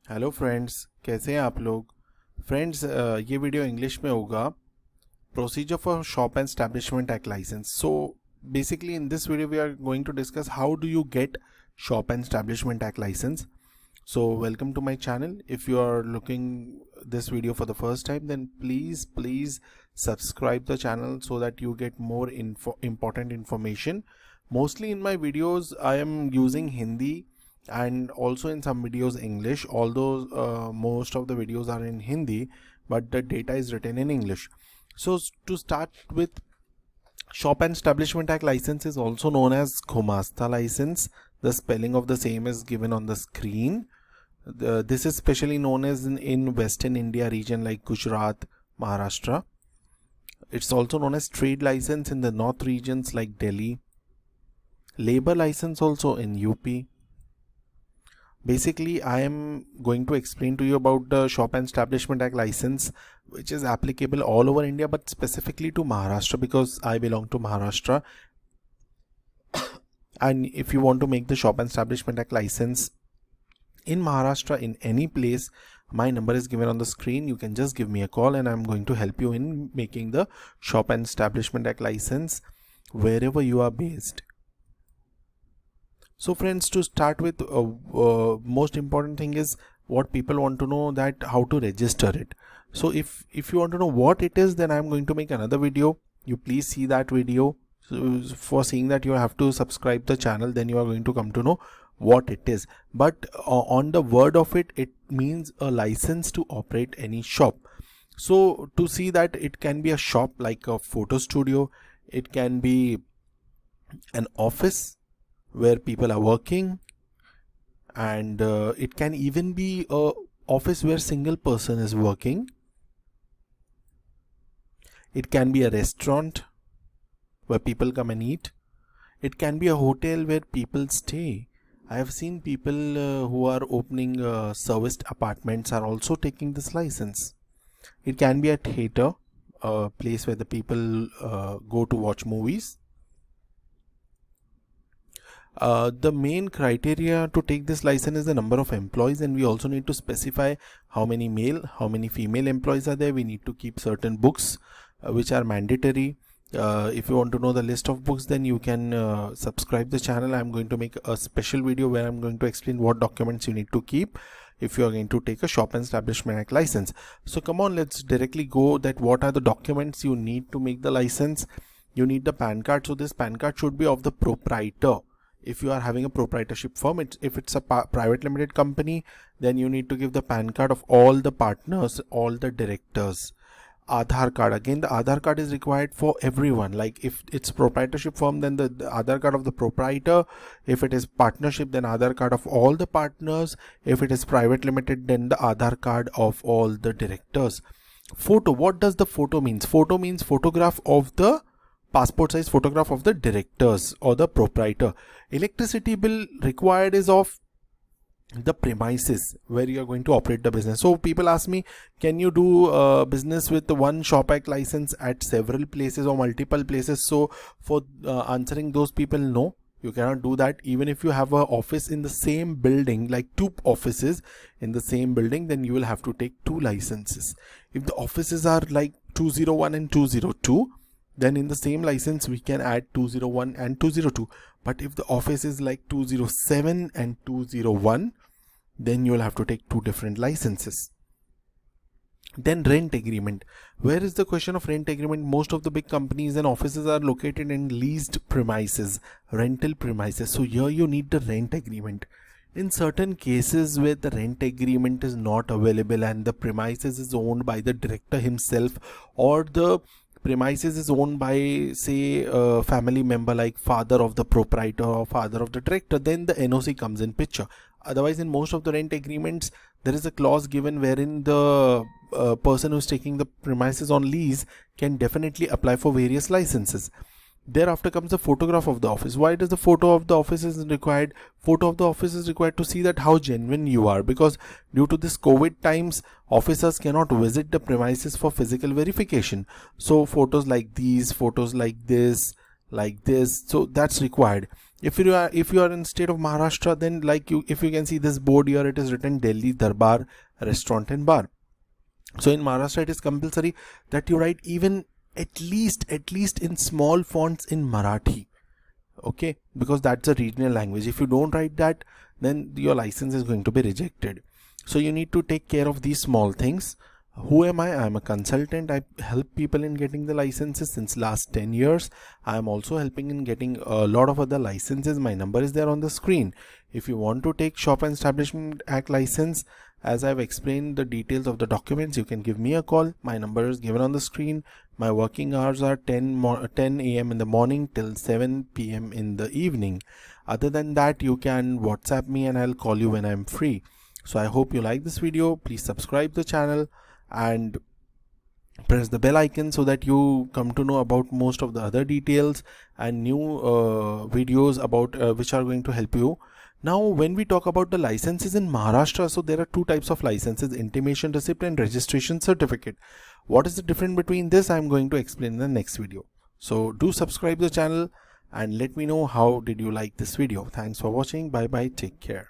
Hello friends, कैसे हैं आप लोग। फ्रेंड्स, ये वीडियो इंग्लिश में होगा। Procedure for shop and establishment act licence. So basically in this video we are going to discuss how do you get shop and establishment act license. So welcome to my channel. If you are looking this video for the first time, then please subscribe the channel so that you get more important information. Mostly in my videos I am using Hindi and also in some videos English, although most of the videos are in Hindi, but the data is written in English. So to start with, Shop and Establishment Act license is also known as Gumasta license. The spelling of the same is given on the screen. This is specially known as in Western India region like Gujarat, Maharashtra. It's also known as trade license in the north regions like Delhi. Labor license also in UP. Basically, I am going to explain to you about the Shop and Establishment Act license, which is applicable all over India, but specifically to Maharashtra because I belong to Maharashtra. And if you want to make the Shop and Establishment Act license in Maharashtra in any place, my number is given on the screen. You can just give me a call and I'm going to help you in making the Shop and Establishment Act license wherever you are based. So friends, to start with, most important thing is what people want to know, that how to register it. So if you want to know what it is, then I'm going to make another video. You please see that video. So for seeing that, you have to subscribe the channel, then you are going to come to know what it is. But on the word of it, it means a license to operate any shop. So to see that, it can be a shop like a photo studio, it can be an office where people are working, and it can even be a office where single person is working. It can be a restaurant where people come and eat. It can be a hotel where people stay. I have seen people who are opening serviced apartments are also taking this license. It can be a theater, a place where the people go to watch movies. The main criteria to take this license is the number of employees, and we also need to specify how many male, how many female employees are there. We need to keep certain books which are mandatory. If you want to know the list of books, then you can subscribe the channel. I'm going to make a special video where I'm going to explain what documents you need to keep if you are going to take a Shop and Establishment Act license. So come on, let's directly go that what are the documents you need to make the license. You need the PAN card. So this PAN card should be of the proprietor. If you are having a proprietorship firm, if it's a private limited company, then you need to give the PAN card of all the partners, all the directors. Aadhaar card, again the Aadhaar card is required for everyone. Like if it's proprietorship firm, then the Aadhaar card of the proprietor. If it is partnership, then Aadhaar card of all the partners. If it is private limited, then the Aadhaar card of all the directors. Photo, what does the photo means? Photo means photograph of the passport size photograph of the directors or the proprietor. Electricity bill required is of the premises where you are going to operate the business. So people ask me, can you do business with one Shop Act license at several places or multiple places? So for answering those people, no, you cannot do that. Even if you have an office in the same building, like two offices in the same building, then you will have to take two licenses. If the offices are like 201 and 202, then in the same license we can add 201 and 202. But if the office is like 207 and 201, then you will have to take two different licenses. Then rent agreement. Where is the question of rent agreement? Most of the big companies and offices are located in leased premises, rental premises. So here you need the rent agreement. In certain cases where the rent agreement is not available and the premises is owned by the director himself, or the premises is owned by, say, a family member like father of the proprietor or father of the director, then the NOC comes in picture. Otherwise, in most of the rent agreements, there is a clause given wherein the person who's taking the premises on lease can definitely apply for various licenses. Thereafter comes the photograph of the office. Why does the photo of the office is required? Photo of the office is required to see that how genuine you are, because due to this COVID times, officers cannot visit the premises for physical verification. So photos like these, photos like this, like this. So that's required. If you are in state of Maharashtra, then like if you can see this board here, it is written Delhi Darbar Restaurant and Bar. So in Maharashtra it is compulsory that you write even at least in small fonts in Marathi, okay, because that's a regional language. If you don't write that, then your license is going to be rejected. So you need to take care of these small things. Who am I? I'm a consultant. I help people in getting the licenses since last 10 years. I'm also helping in getting a lot of other licenses. My number is there on the screen. If you want to take Shop and Establishment Act license, as I've explained the details of the documents, you can give me a call. My number is given on the screen. My working hours are 10 a.m. in the morning till 7 p.m. in the evening. Other than that, you can WhatsApp me and I'll call you when I'm free. So I hope you like this video. Please subscribe the channel and press the bell icon so that you come to know about most of the other details and new videos about which are going to help you. Now when we talk about the licenses in Maharashtra, so there are two types of licenses: intimation receipt and registration certificate. What is the difference between this? I'm going to explain in the next video. So do subscribe the channel and let me know how did you like this video. Thanks for watching. Bye bye, take care.